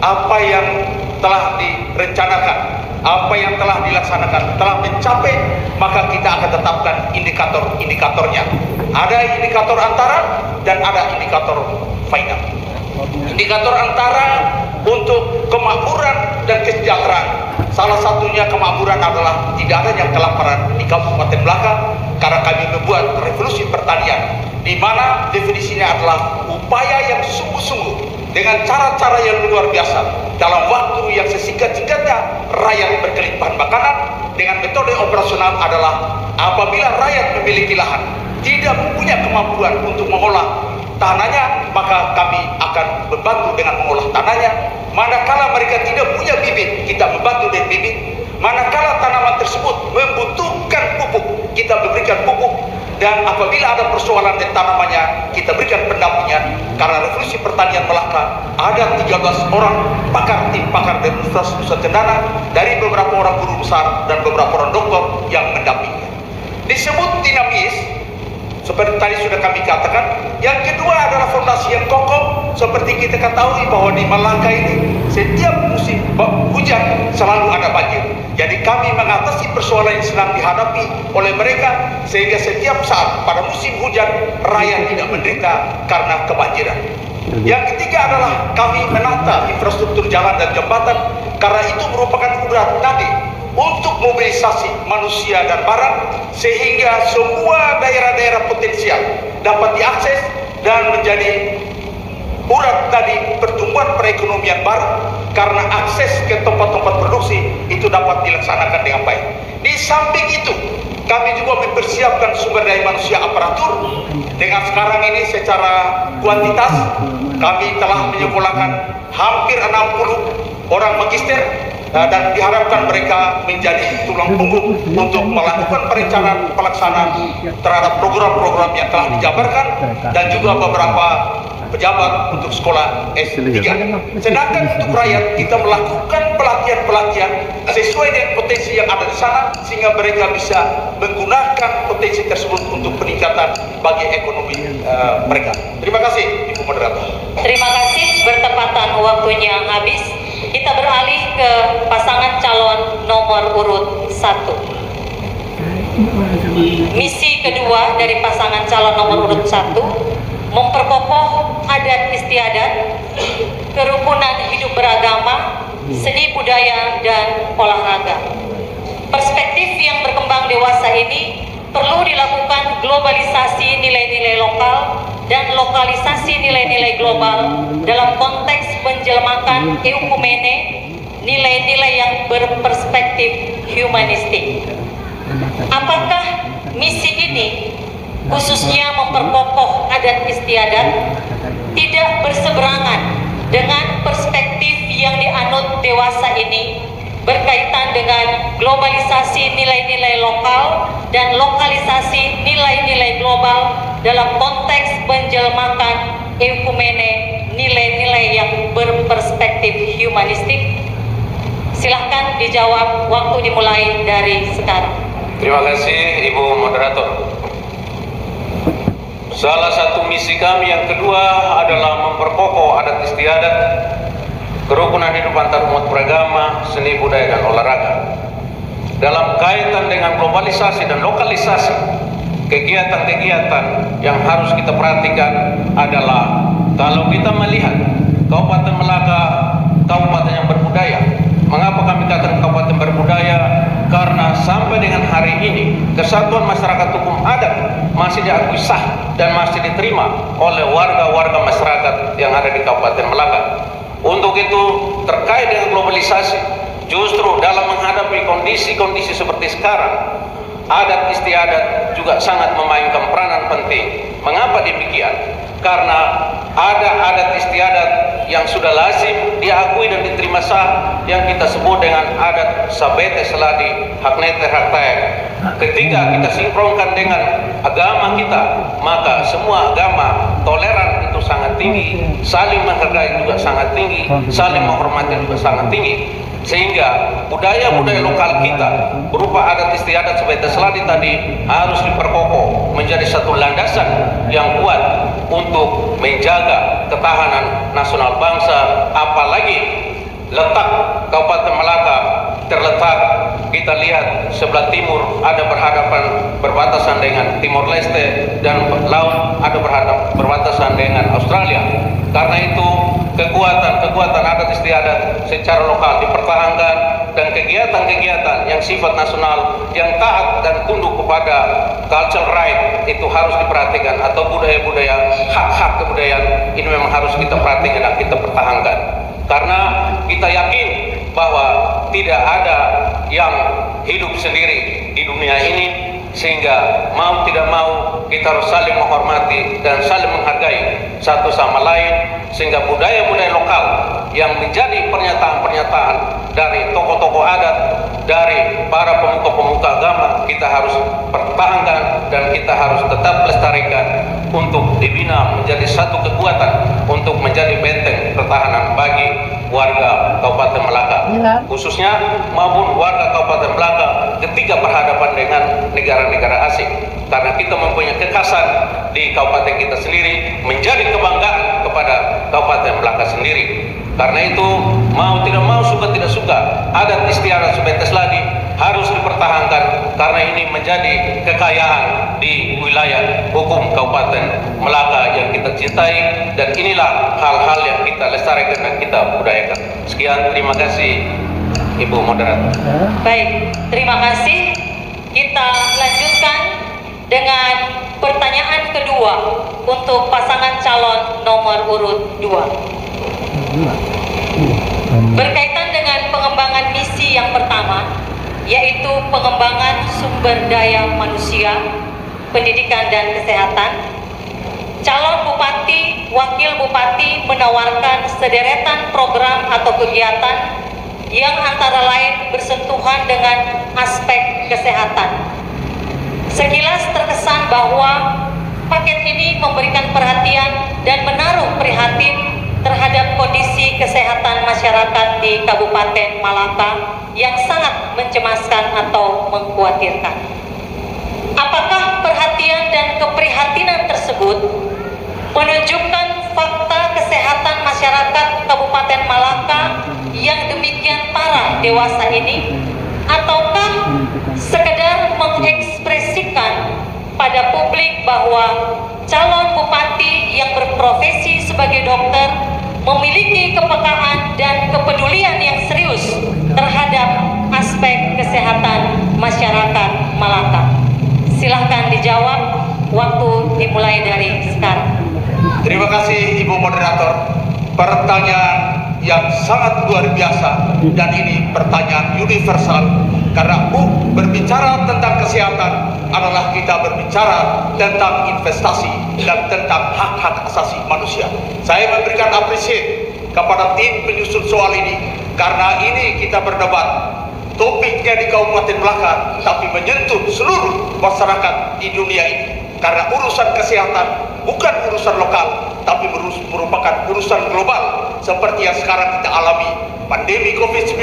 apa yang telah direncanakan, apa yang telah dilaksanakan telah mencapai, maka kita akan tetapkan indikator-indikatornya. Ada indikator antara dan ada indikator final. Indikator antara untuk kemakmuran dan kesejahteraan. Salah satunya kemakmuran adalah tidak adanya kelaparan di Kabupaten Melaka karena kami membuat revolusi pertanian, di mana definisinya adalah upaya yang sungguh-sungguh dengan cara-cara yang luar biasa dalam waktu yang sesingkat-singkatnya rakyat berkelimpahan makanan. Dengan metode operasional adalah apabila rakyat memiliki lahan tidak punya kemampuan untuk mengolah tanahnya, maka kami akan membantu dengan mengolah tanahnya. Manakala mereka tidak punya bibit, kita membantu dengan bibit. Manakala tanaman tersebut membutuhkan pupuk, kita memberikan pupuk. Dan apabila ada persoalan di tanamannya, kita berikan pendampingan. Karena revolusi pertanian Melaka ada 13 orang pakar, tim pakar dari Universitas Nusa Cendana, dari beberapa orang guru besar dan beberapa orang doktor yang mendampingi. Disebut dinamis, seperti tadi sudah kami katakan. Yang kedua adalah fondasi yang kokoh. Seperti kita ketahui bahwa di Melaka ini setiap musim hujan selalu ada banjir. Jadi kami mengatasi persoalan yang sedang dihadapi oleh mereka, sehingga setiap saat pada musim hujan rakyat tidak menderita karena kebanjiran. Yang ketiga adalah kami menata infrastruktur jalan dan jembatan, karena itu merupakan urat nadi untuk mobilisasi manusia dan barang, sehingga semua daerah-daerah potensial dapat diakses dan menjadi urat tadi pertumbuhan perekonomian baru, karena akses ke tempat-tempat produksi itu dapat dilaksanakan dengan baik. Di samping itu, kami juga mempersiapkan sumber daya manusia aparatur. Dengan sekarang ini secara kuantitas kami telah menyekolahkan hampir 60 orang magister, dan diharapkan mereka menjadi tulang punggung untuk melakukan perencanaan pelaksanaan terhadap program-program yang telah dijabarkan, dan juga beberapa pejabat untuk sekolah S3. Sedangkan untuk rakyat kita melakukan pelatihan-pelatihan sesuai dengan potensi yang ada di sana, sehingga mereka bisa menggunakan potensi tersebut untuk peningkatan bagi ekonomi mereka. Terima kasih Ibu Moderator. Terima kasih, bertepatan waktunya habis. Kita beralih ke pasangan calon nomor urut 1. Misi kedua dari pasangan calon nomor urut 1, memperkokoh adat istiadat, kerukunan hidup beragama, seni budaya, dan olahraga. Perspektif yang berkembang dewasa ini perlu dilakukan globalisasi nilai-nilai lokal dan lokalisasi nilai-nilai global dalam konteks menjelmakan eukumene, nilai-nilai yang berperspektif humanistik. Apakah misi ini, khususnya memperkokoh adat istiadat, tidak berseberangan dengan perspektif yang dianut dewasa ini berkaitan dengan globalisasi nilai-nilai lokal dan lokalisasi nilai-nilai global dalam konteks menjelmakan eukumene, nilai-nilai yang berperspektif humanistik? Silahkan dijawab, waktu dimulai dari sekarang. Terima kasih Ibu Moderator. Salah satu misi kami yang kedua adalah memperkokoh adat istiadat, kerukunan hidup antar umat beragama, seni budaya, dan olahraga. Dalam kaitan dengan globalisasi dan lokalisasi, kegiatan-kegiatan yang harus kita perhatikan adalah, kalau kita melihat Kabupaten Melaka, kabupaten yang berbudaya. Mengapa kami katakan kabupaten berbudaya? Karena sampai dengan hari ini kesatuan masyarakat hukum adat masih diakui sah dan masih diterima oleh warga-warga masyarakat yang ada di Kabupaten Melaka. Untuk itu, terkait dengan globalisasi, justru dalam menghadapi kondisi-kondisi seperti sekarang, adat istiadat juga sangat memainkan peranan penting. Mengapa demikian? Karena ada adat istiadat yang sudah lazim diakui dan diterima sah, yang kita sebut dengan adat sabete seladi haknete haktaek. Ketika kita sinkronkan dengan agama kita, maka semua agama toleran itu sangat tinggi, saling menghargai juga sangat tinggi, saling menghormati juga sangat tinggi. Sehingga budaya-budaya lokal kita berupa adat istiadat sebagai seladi tadi harus diperkokoh menjadi satu landasan yang kuat untuk menjaga ketahanan nasional bangsa, apalagi letak Kabupaten Malaka terletak, kita lihat sebelah timur ada berbatasan dengan Timor Leste, dan laut ada berbatasan dengan Australia. Karena itu kekuatan adat istiadat secara lokal dipertahankan, dan kegiatan-kegiatan yang sifat nasional yang taat dan tunduk kepada cultural right itu harus diperhatikan, atau budaya-budaya, hak-hak kebudayaan ini memang harus kita perhatikan dan kita pertahankan. Karena kita yakin bahwa tidak ada yang hidup sendiri di dunia ini, sehingga mau tidak mau kita harus saling menghormati dan saling menghargai satu sama lain, sehingga budaya-budaya lokal yang menjadi pernyataan-pernyataan dari tokoh-tokoh adat, dari para pemuka-pemuka agama, kita harus pertahankan dan kita harus tetap lestarikan untuk dibina menjadi satu kekuatan untuk menjadi benteng pertahanan bagi warga Kabupaten Malaka, khususnya maupun warga Kabupaten Malaka ketika berhadapan dengan negara-negara asing. Karena kita mempunyai kekhasan di kabupaten kita sendiri, menjadi kebanggaan kepada Kabupaten Malaka sendiri. Karena itu mau tidak mau, suka tidak suka, adat istiadat Subetes Ladi harus dipertahankan, karena ini menjadi kekayaan di wilayah hukum Kabupaten Malaka yang kita cintai, dan inilah hal-hal yang kita lestarikan dan kita budayakan. Sekian, terima kasih Ibu Moderator. Baik, terima kasih. Kita lanjutkan dengan pertanyaan kedua untuk pasangan calon nomor urut 2. Berkaitan dengan pengembangan misi yang pertama, yaitu pengembangan sumber daya manusia, pendidikan dan kesehatan, calon bupati, wakil bupati menawarkan sederetan program atau kegiatan yang antara lain bersentuhan dengan aspek kesehatan. Sekilas terkesan bahwa paket ini memberikan perhatian dan menaruh prihatin terhadap kondisi kesehatan masyarakat di Kabupaten Malaka yang sangat mencemaskan atau mengkhawatirkan. Apakah perhatian dan keprihatinan tersebut menunjukkan fakta kesehatan masyarakat Kabupaten Malaka yang demikian parah dewasa ini, ataukah sekedar mengekspresikan pada publik bahwa calon bupati yang berprofesi sebagai dokter memiliki kepekaan dan kepedulian yang serius terhadap aspek kesehatan masyarakat Malaka? Silahkan dijawab, waktu dimulai dari sekarang. Terima kasih Ibu Moderator. Pertanyaan yang sangat luar biasa, dan ini pertanyaan universal, karena berbicara tentang kesehatan adalah kita berbicara tentang investasi dan tentang hak-hak asasi manusia. Saya memberikan apresiasi kepada tim penyusun soal ini, karena ini kita berdebat topiknya di Kabupaten Malaka, tapi menyentuh seluruh masyarakat di dunia ini. Karena urusan kesehatan bukan urusan lokal, tapi merupakan urusan global, seperti yang sekarang kita alami. Pandemi COVID-19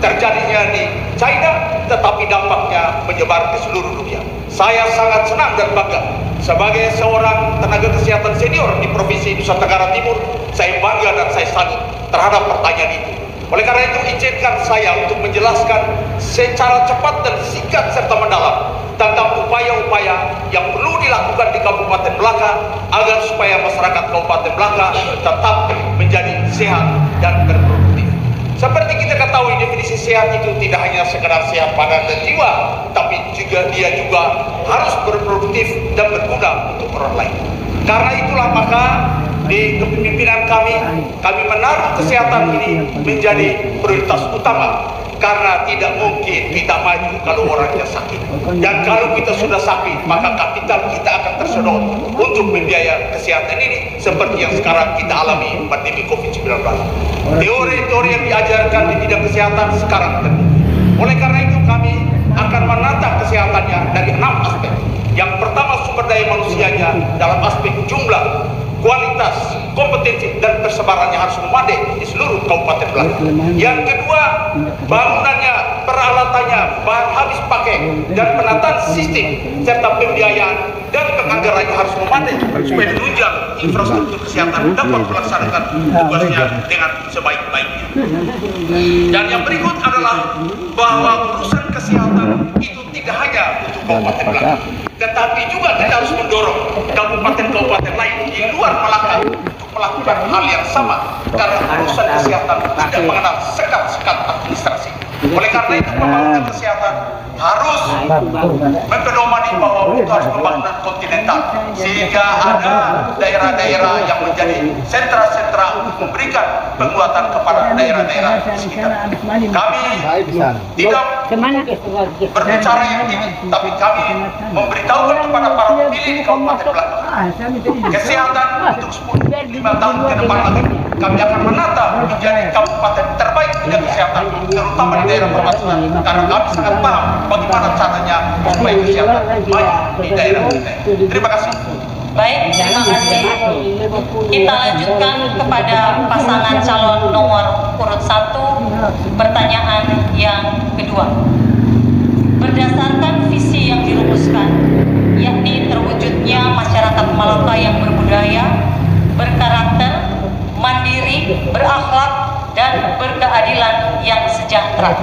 terjadinya di China, tetapi dampaknya menyebar ke seluruh dunia. Saya sangat senang dan bangga sebagai seorang tenaga kesehatan senior di Provinsi Nusa Tenggara Timur. Saya bangga dan saya salut terhadap pertanyaan itu. Oleh karena itu, izinkan saya untuk menjelaskan secara cepat dan singkat serta mendalam tentang upaya-upaya yang perlu dilakukan di Kabupaten Malaka agar supaya masyarakat Kabupaten Malaka tetap menjadi sehat dan berproduktif. Seperti kita ketahui, definisi sehat itu tidak hanya sekedar sehat badan dan jiwa, tapi dia juga harus berproduktif dan berguna untuk orang lain. Karena itulah maka di kepemimpinan kami menaruh kesehatan ini menjadi prioritas utama, karena tidak mungkin kita maju kalau orangnya sakit, dan kalau kita sudah sakit maka kapital kita akan tersedot untuk membiayai kesehatan ini, seperti yang sekarang kita alami pandemi COVID-19. Teori-teori yang diajarkan di bidang kesehatan sekarang terbukti. Oleh karena itu kami akan menata kesehatannya dari 6 aspek. Yang pertama, sumber daya manusianya dalam aspek jumlah, kualitas, kompetensi, dan persebarannya harus memadai di seluruh Kabupaten Malaka. Yang kedua, bangunannya peralatannya, bahan habis pakai, dan penataan sistem serta pembiayaan dan penganggarannya harus memadai supaya menunjang infrastruktur kesehatan dapat melaksanakan tugasnya dengan sebaik-baiknya. Dan yang berikut adalah bahwa urusan kesehatan itu tidak hanya untuk Kabupaten Melaka, tetapi juga kita harus mendorong kabupaten-kabupaten lain di luar Malaka untuk melakukan hal yang sama, karena urusan kesehatan tidak mengenal sekat-sekat administrasi. Oleh karena itu, pembangunan kesehatan harus mempedomani bahwa itu harus pembangunan kontinental, sehingga ada daerah-daerah yang menjadi sentra-sentra untuk memberikan penguatan kepada daerah-daerah di sekitar. Kami tidak berbicara yang tinggi, tapi kami memberitahukan kepada para pemilih di Kabupaten Melaka, kesehatan untuk 10-15 tahun ke depan lagi kami akan menata menjadi kabupaten terbaik bidang kesehatan, terutama di daerah perbatasan, karena kami sangat paham bagaimana caranya supaya kesehatan baik di daerah kita. Terima kasih. Baik, terima kasih. Kita lanjutkan kepada pasangan calon nomor urut 1, pertanyaan yang kedua. Berdasarkan visi yang dirumuskan, yakni terwujudnya masyarakat Malaka yang berbudaya, berkarakter, mandiri, berakhlak, dan berkeadilan yang sejahtera.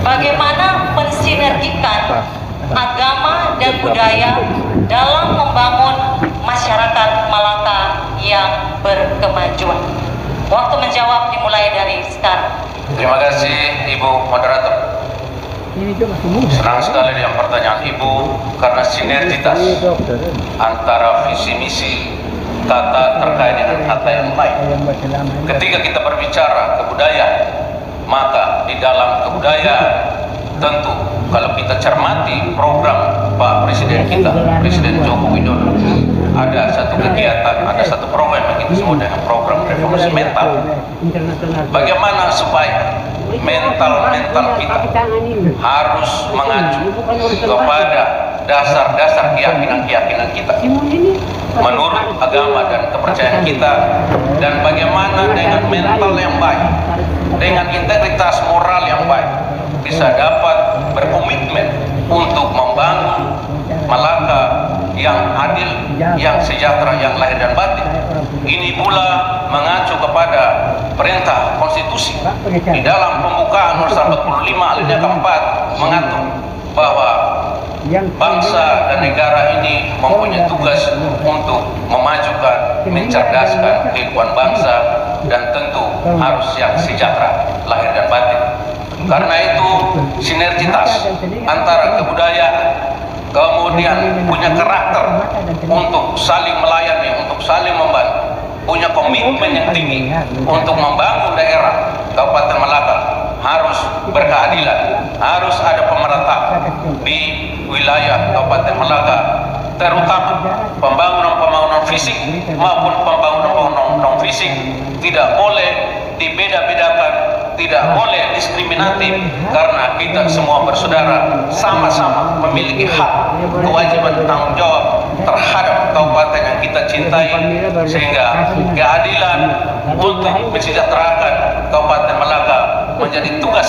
Bagaimana mensinergikan agama dan budaya dalam membangun masyarakat Malaka yang berkemajuan? Waktu menjawab dimulai dari sekarang. Terima kasih Ibu Moderator. Senang sekali dengan pertanyaan Ibu, karena sinergitas antara visi misi kata terkait dengan kata yang lain. Ketika kita berbicara kebudayaan, maka di dalam kebudayaan tentu kalau kita cermati program Pak Presiden kita, Presiden Joko Widodo, ada satu kegiatan, ada satu program yang kita sebut dengan program reformasi mental. Bagaimana supaya mental kita harus mengacu kepada dasar-dasar keyakinan kita menurut agama dan kepercayaan kita, dan bagaimana dengan mental yang baik, dengan integritas moral yang baik, bisa dapat berkomitmen untuk membangun Malaka yang adil, yang sejahtera, yang lahir dan batin. Ini pula mengacu kepada perintah konstitusi di dalam pembukaan nomor 45 alinea keempat mengatur bahwa bangsa dan negara ini mempunyai tugas untuk memajukan, mencerdaskan kehidupan bangsa, dan tentu harus yang sejahtera, lahir dan batin. Karena itu sinergitas antara kebudayaan, kemudian punya karakter untuk saling melayani, untuk saling membantu, punya komitmen yang tinggi untuk membangun daerah Kabupaten Malaka, harus berkeadilan, harus ada pemerataan di wilayah Kabupaten Malaka, terutama pembangunan fisik maupun pembangunan non fisik tidak boleh dibeda-bedakan, tidak boleh diskriminatif, karena kita semua bersaudara, sama-sama memiliki hak, kewajiban, tanggung jawab terhadap kabupaten yang kita cintai, sehingga keadilan untuk mensejahterakan Kabupaten Malaka menjadi tugas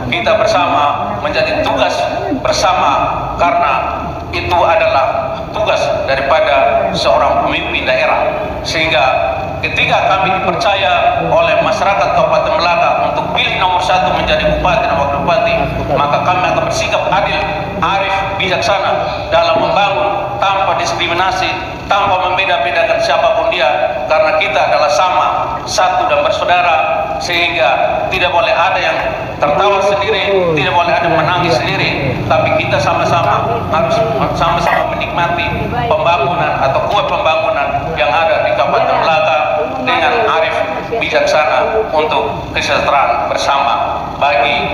kita bersama, menjadi tugas bersama, karena itu adalah tugas daripada seorang pemimpin daerah. Sehingga ketika kami dipercaya oleh masyarakat Kabupaten Malaka untuk pilih nomor 1 menjadi bupati dan wakil bupati, maka kami akan bersikap adil, arif, bijaksana dalam membangun tanpa diskriminasi, tanpa membeda-bedakan siapapun dia, karena kita adalah sama, satu dan bersaudara, sehingga tidak boleh ada yang tertawa sendiri, tidak boleh ada yang menangis sendiri, tapi kita sama-sama harus sama-sama menikmati pembangunan atau kue pembangunan yang ada di Kabupaten Malaka dengan arif, bijaksana untuk kesejahteraan bersama bagi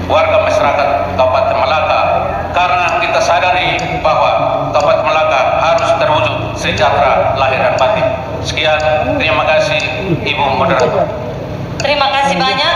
warga masyarakat Kabupaten Malaka, karena kita sadari bahwa Kabupaten Malaka harus terwujud sejahtera lahir dan batin. Sekian, terima kasih Ibu Moderator. Terima kasih banyak.